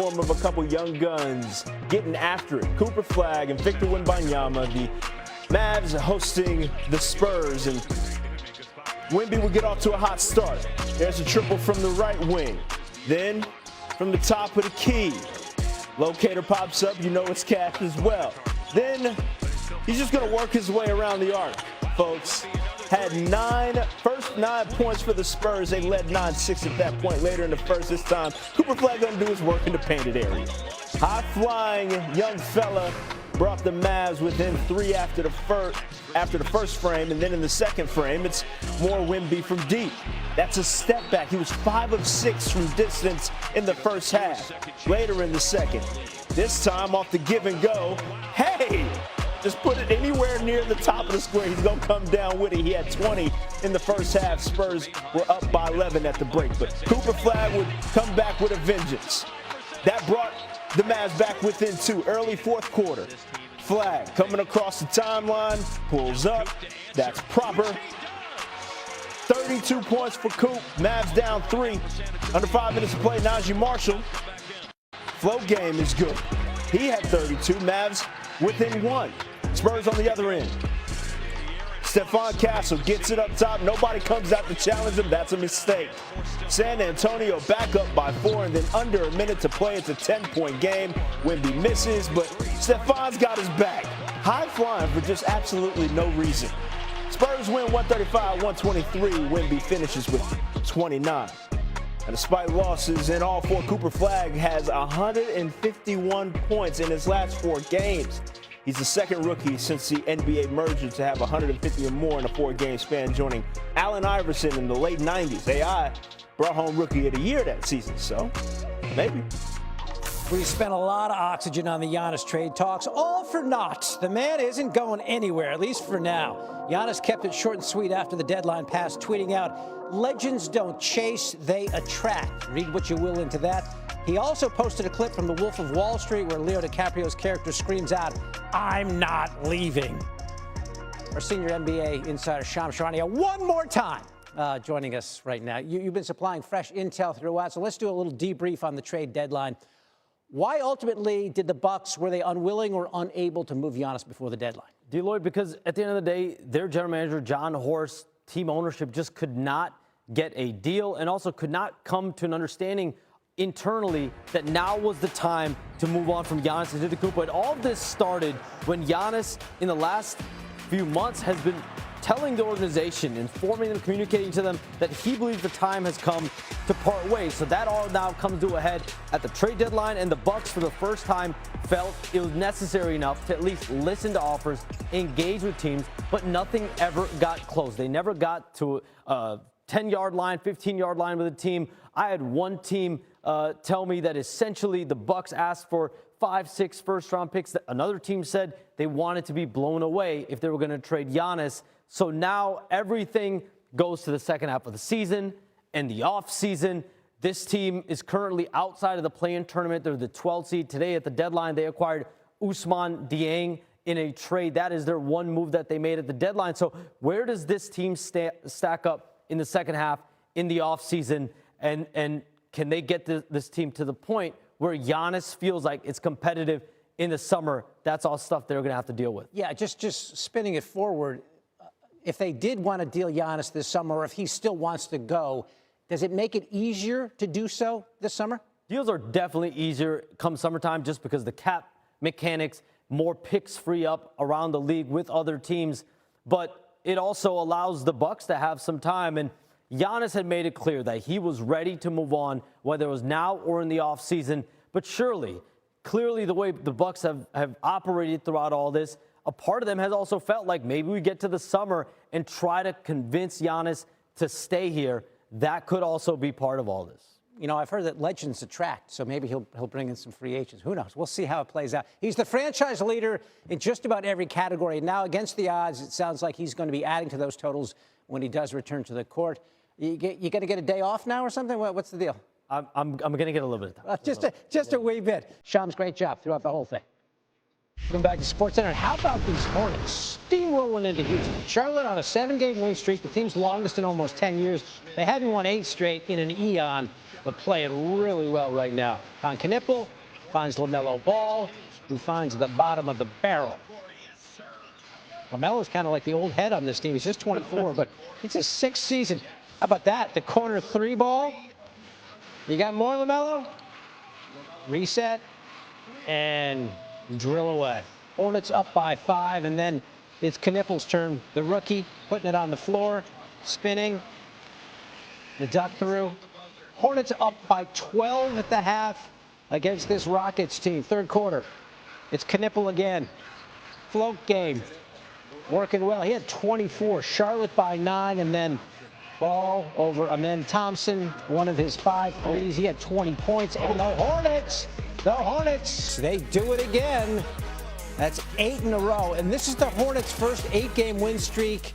form of a couple young guns getting after it. Cooper Flagg and Victor Wembanyama, the Mavs hosting the Spurs, and Wemby will get off to a hot start. There's a triple from the right wing. Then from the top of the key, locator pops up, you know it's cash as well. Then he's just going to work his way around the arc, folks. Had first 9 points for the Spurs. They led 9-6 at that point later in the first. This time, Cooper Flagg going to do his work in the painted area. High-flying young fella brought the Mavs within 3 after the first frame, and then in the second frame, it's more Wemby from deep. That's a step back. He was 5 of 6 from distance in the first half. Later in the second, this time off the give and go. Hey! Just put it anywhere near the top of the square. He's going to come down with it. He had 20 in the first half. Spurs were up by 11 at the break. But Cooper Flagg would come back with a vengeance. That brought the Mavs back within 2. Early fourth quarter. Flagg coming across the timeline. Pulls up. That's proper. 32 points for Coop. Mavs down 3. Under 5 minutes to play. Najee Marshall. Flow game is good. He had 32. Mavs within 1. Spurs on the other end. Stephon Castle gets it up top. Nobody comes out to challenge him. That's a mistake. San Antonio back up by 4, and then under a minute to play. It's a 10-point game. Wemby misses, but Stephon's got his back. High flying for just absolutely no reason. Spurs win 135-123. Wemby finishes with 29. And despite losses in all 4, Cooper Flagg has 151 points in his last 4 games. He's the second rookie since the NBA merger to have 150 or more in a 4-game span, joining Allen Iverson in the late 90s. AI brought home Rookie of the Year that season, so maybe. We spent a lot of oxygen on the Giannis trade talks, all for naught. The man isn't going anywhere, at least for now. Giannis kept it short and sweet after the deadline passed, tweeting out, "Legends don't chase, they attract." Read what you will into that. He also posted a clip from The Wolf of Wall Street where Leo DiCaprio's character screams out, "I'm not leaving." Our senior NBA insider, Shams Charania, one more time joining us right now. You've been supplying fresh intel throughout, so let's do a little debrief on the trade deadline. Why ultimately did the Bucks, were they unwilling or unable to move Giannis before the deadline? D. Lloyd, because at the end of the day, their general manager, John Horst, team ownership just could not get a deal and also could not come to an understanding internally that now was the time to move on from Giannis and Antetokounmpo. And all of this started when Giannis, in the last few months, has been telling the organization, informing them, communicating to them that he believes the time has come to part ways. So that all now comes to a head at the trade deadline, and the Bucks, for the first time, felt it was necessary enough to at least listen to offers, engage with teams, but nothing ever got close. They never got to a 10-yard line, 15-yard line with a team. I had one team tell me that essentially the Bucks asked for 5-6 first-round picks. Another team said they wanted to be blown away if they were going to trade Giannis. So now everything goes to the second half of the season and the offseason. This team is currently outside of the play-in tournament. They're the 12th seed. Today at the deadline, they acquired Ousmane Dieng in a trade. That is their one move that they made at the deadline. So where does this team stack up in the second half in the offseason? And can they get this team to the point where Giannis feels like it's competitive in the summer? That's all stuff they're going to have to deal with. Yeah, just spinning it forward. If they did want to deal Giannis this summer, or if he still wants to go, does it make it easier to do so this summer? Deals are definitely easier come summertime just because the cap mechanics, more picks free up around the league with other teams. But it also allows the Bucks to have some time. And Giannis had made it clear that he was ready to move on, whether it was now or in the offseason. But clearly the way the Bucks have operated throughout all this, a part of them has also felt like maybe we get to the summer and try to convince Giannis to stay here. That could also be part of all this. You know, I've heard that legends attract, so maybe he'll bring in some free agents. Who knows? We'll see how it plays out. He's the franchise leader in just about every category. And now, against the odds, it sounds like he's going to be adding to those totals when he does return to the court. You going to get a day off now or something? What's the deal? I'm going to get a little bit of time. Just a wee bit. Shams, great job throughout the whole thing. Welcome back to SportsCenter. How about these Hornets steamrolling into Houston? Charlotte on a 7-game win streak, the team's longest in almost 10 years. They hadn't won 8 straight in an eon. but playing really well right now. Con Knippel finds LaMelo Ball, who finds the bottom of the barrel. LaMelo's kind of like the old head on this team. He's just 24, but it's his 6th season. How about that? The corner 3 ball. You got more, LaMelo? Reset and drill away. Hornets up by 5, and then it's Knippel's turn. The rookie putting it on the floor, spinning. The duck through. Hornets up by 12 at the half against this Rockets team. 3rd quarter. It's Knippel again. Float game. Working well. He had 24. Charlotte by 9, and then Ball over. And then Thompson, one of his 5 threes. He had 20 points. And the Hornets, they do it again. That's 8 in a row. And this is the Hornets' first 8-game win streak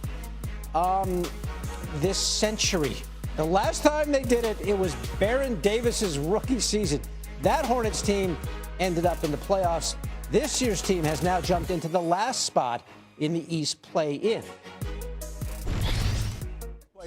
this century. The last time they did it, it was Baron Davis's rookie season. That Hornets team ended up in the playoffs. This year's team has now jumped into the last spot in the East play-in.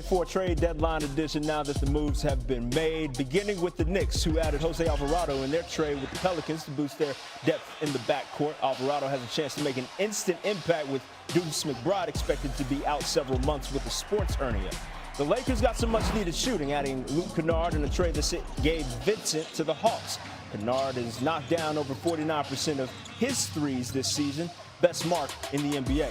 For trade deadline edition now that the moves have been made, beginning with the Knicks, who added Jose Alvarado in their trade with the Pelicans to boost their depth in the backcourt. Alvarado has a chance to make an instant impact with Deuce McBride expected to be out several months with a sports hernia. The Lakers got some much-needed shooting, adding Luke Kennard in a trade that gave Vincent to the Hawks. Kennard has knocked down over 49% of his threes this season, best mark in the NBA.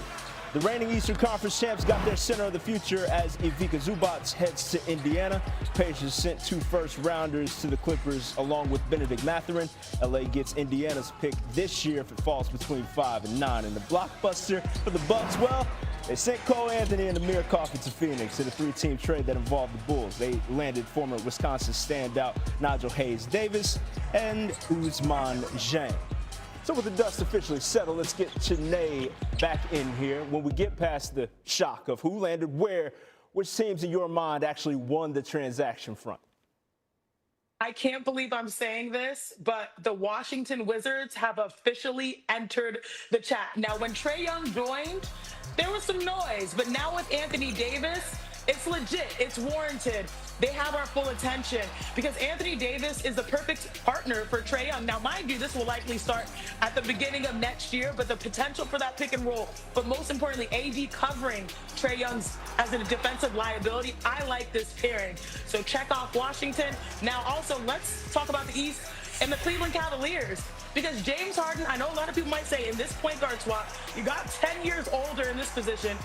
The reigning Eastern Conference champs got their center of the future as Ivica Zubac heads to Indiana. Pacers sent 2 first-rounders to the Clippers along with Benedict Mathurin. LA gets Indiana's pick this year if it falls between 5 and 9. And the blockbuster for the Bucks, well, they sent Cole Anthony and Amir Coffey to Phoenix in a 3-team trade that involved the Bulls. They landed former Wisconsin standout Nigel Hayes-Davis and Ousmane Dieng. So with the dust officially settled, let's get Chanae back in here. When we get past the shock of who landed where, which teams in your mind actually won the transaction front? I can't believe I'm saying this, but the Washington Wizards have officially entered the chat. Now, when Trae Young joined, there was some noise, but now with Anthony Davis, it's legit. It's warranted. They have our full attention because Anthony Davis is the perfect partner for Trae Young. Now, mind you, this will likely start at the beginning of next year, but the potential for that pick and roll, but most importantly, AD covering Trae Young's as a defensive liability, I like this pairing. So check off Washington. Now, also, let's talk about the East and the Cleveland Cavaliers. Because James Harden, I know a lot of people might say in this point guard swap, you got 10 years older in this position.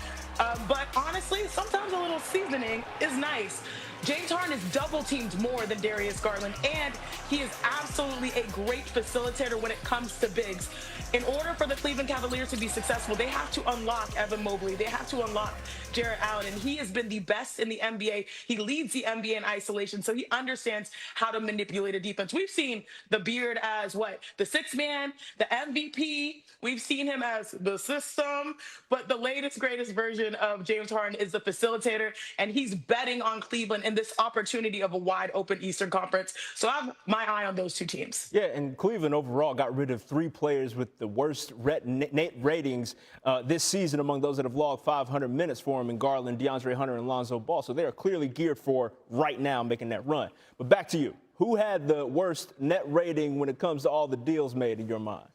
But honestly, sometimes a little seasoning is nice. James Harden is double teamed more than Darius Garland, and he is absolutely a great facilitator when it comes to bigs. In order for the Cleveland Cavaliers to be successful, they have to unlock Evan Mobley. They have to unlock Jarrett Allen, and he has been the best in the NBA. He leads the NBA in isolation, so he understands how to manipulate a defense. We've seen the Beard as what? The 6th man, the MVP. We've seen him as the system, but the latest, greatest version of James Harden is the facilitator, and he's betting on Cleveland in this opportunity of a wide open Eastern Conference. So I have my eye on those 2 teams. Yeah, and Cleveland overall got rid of 3 players with the worst net ratings this season among those that have logged 500 minutes for him in Garland, DeAndre Hunter, and Lonzo Ball. So they are clearly geared for right now making that run. But back to you. Who had the worst net rating when it comes to all the deals made in your mind?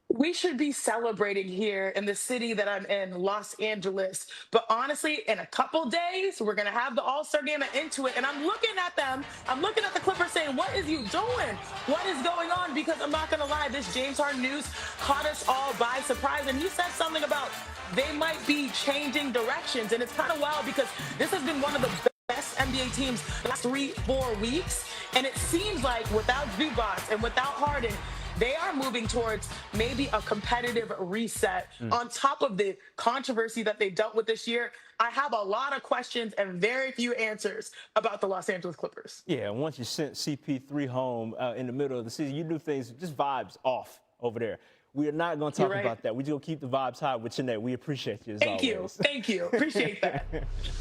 We should be celebrating here in the city that I'm in, Los Angeles. But honestly, in a couple days, we're going to have the All-Star game at Intuit. And I'm looking at them. I'm looking at the Clippers saying, what is you doing? What is going on? Because I'm not going to lie, this James Harden news caught us all by surprise. And he said something about they might be changing directions. And it's kind of wild because this has been one of the best NBA teams the last 3-4 weeks. And it seems like without Zubac and without Harden, they are moving towards maybe a competitive reset. On top of the controversy that they dealt with this year, I have a lot of questions and very few answers about the Los Angeles Clippers. Yeah, once you sent CP3 home in the middle of the season, you knew things, just vibes off over there. We are not going to talk about that. We're just going to keep the vibes high with Chanae. We appreciate you as always. Thank you. Appreciate that.